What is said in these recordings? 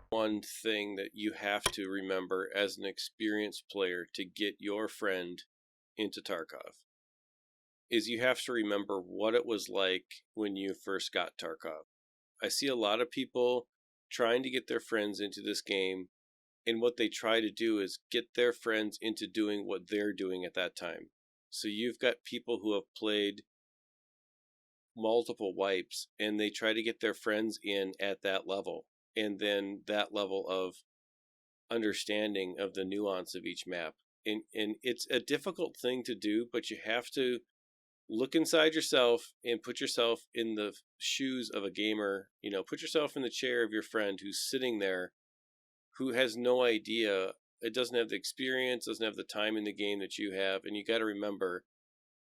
One thing that you have to remember as an experienced player to get your friend into Tarkov is you have to remember what it was like when you first got Tarkov. I see a lot of people trying to get their friends into this game, and what they try to do is get their friends into doing what they're doing at that time. So you've got people who have played multiple wipes and they try to get their friends in at that level, and then that level of understanding of the nuance of each map. And it's a difficult thing to do, but you have to look inside yourself and put yourself in the shoes of a gamer. Put yourself in the chair of your friend who's sitting there, who has no idea. It doesn't have the experience, doesn't have the time in the game that you have, and you got to remember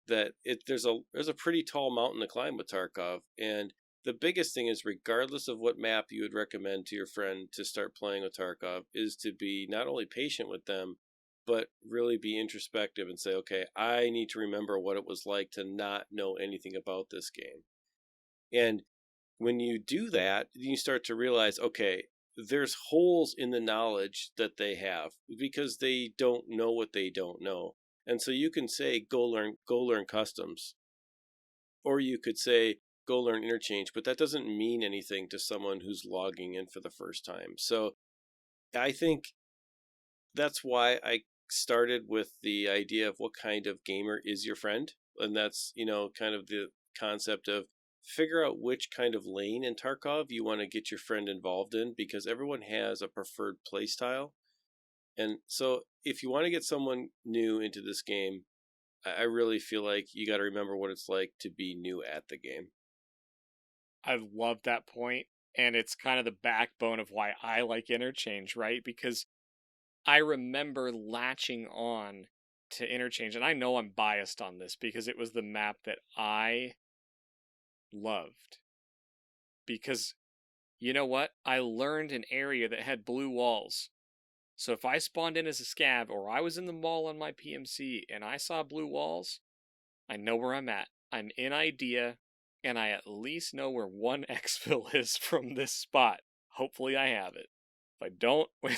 that there's a pretty tall mountain to climb with Tarkov. And the biggest thing is, regardless of what map you would recommend to your friend to start playing with Tarkov, is to be not only patient with them, but really be introspective and say, okay, I need to remember what it was like to not know anything about this game. And when you do that, you start to realize, okay, there's holes in the knowledge that they have because they don't know what they don't know. And so you can say, go learn customs, or you could say, go learn interchange, but that doesn't mean anything to someone who's logging in for the first time. So I think that's why I started with the idea of what kind of gamer is your friend. And that's, kind of the concept of figure out which kind of lane in Tarkov you want to get your friend involved in, because everyone has a preferred play style. And so if you want to get someone new into this game, I really feel like you got to remember what it's like to be new at the game. I love that point, and it's kind of the backbone of why I like interchange, right? Because I remember latching on to interchange, and I know I'm biased on this because it was the map that I loved. Because you know what? I learned an area that had blue walls. So if I spawned in as a scav, or I was in the mall on my PMC and I saw blue walls, I know where I'm at. I'm in idea, and I at least know where one EXFIL is from this spot. Hopefully I have it. If I don't, I'm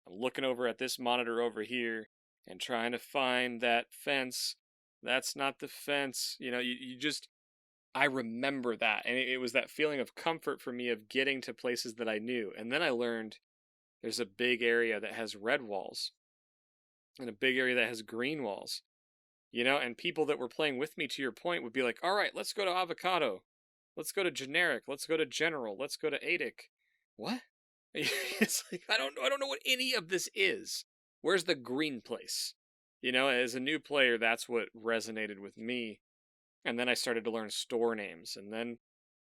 looking over at this monitor over here and trying to find that fence. That's not the fence. I remember that. And it was that feeling of comfort for me of getting to places that I knew. And then I learned there's a big area that has red walls and a big area that has green walls. And people that were playing with me, to your point, would be like, all right, let's go to avocado. Let's go to generic. Let's go to general. Let's go to ADIC. What? It's like, I don't know what any of this is. Where's the green place? As a new player, that's what resonated with me. And then I started to learn store names. And then,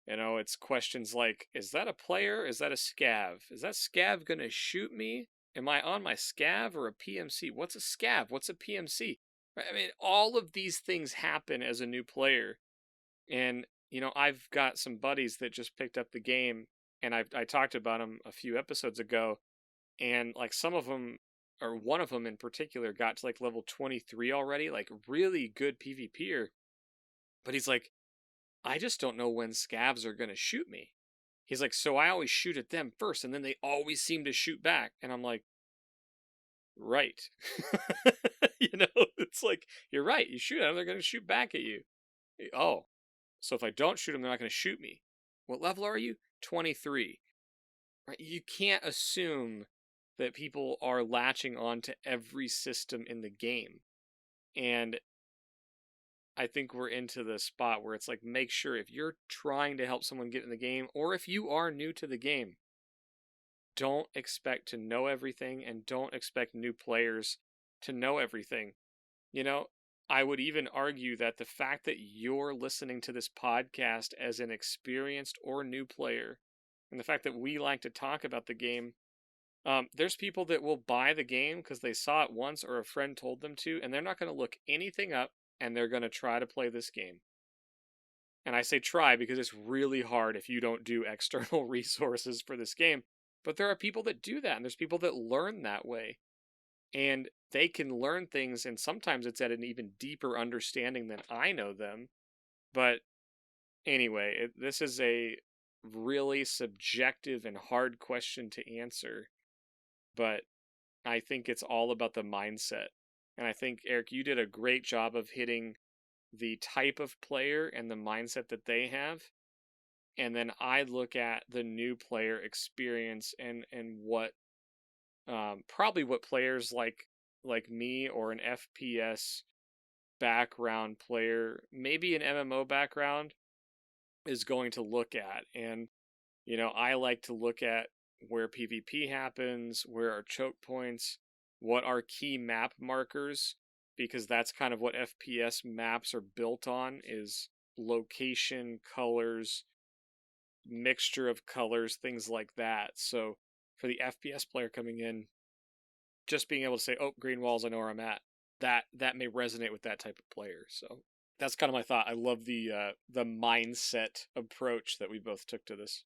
it's questions like, is that a player? Is that a scav? Is that scav going to shoot me? Am I on my scav or a PMC? What's a scav? What's a PMC? I mean, all of these things happen as a new player. And, I've got some buddies that just picked up the game, and I talked about them a few episodes ago. And like some of them, or one of them in particular, got to like level 23 already, like really good PvPer. But he's like, I just don't know when scavs are going to shoot me. He's like, so I always shoot at them first, and then they always seem to shoot back. And I'm like, right. It's like, you're right. You shoot at them, they're going to shoot back at you. Oh, so if I don't shoot them, they're not going to shoot me. What level are you? 23. Right? You can't assume that people are latching on to every system in the game. And I think we're into the spot where it's like, make sure if you're trying to help someone get in the game, or if you are new to the game, don't expect to know everything, and don't expect new players to know everything. I would even argue that the fact that you're listening to this podcast as an experienced or new player, and the fact that we like to talk about the game, there's people that will buy the game because they saw it once or a friend told them to, and they're not going to look anything up, and they're going to try to play this game. And I say try because it's really hard if you don't do external resources for this game. But there are people that do that, and there's people that learn that way. And they can learn things, and sometimes it's at an even deeper understanding than I know them. But anyway, this is a really subjective and hard question to answer, but I think it's all about the mindset. And I think, Eric, you did a great job of hitting the type of player and the mindset that they have. And then I look at the new player experience and what probably what players like me or an FPS background player, maybe an MMO background, is going to look at. And I like to look at where PvP happens, where are choke points, what are key map markers, because that's kind of what FPS maps are built on, is location, colors, mixture of colors, things like that. So for the FPS player coming in, just being able to say, "Oh, green walls, I know where I'm at," that may resonate with that type of player. So that's kind of my thought. I love the mindset approach that we both took to this.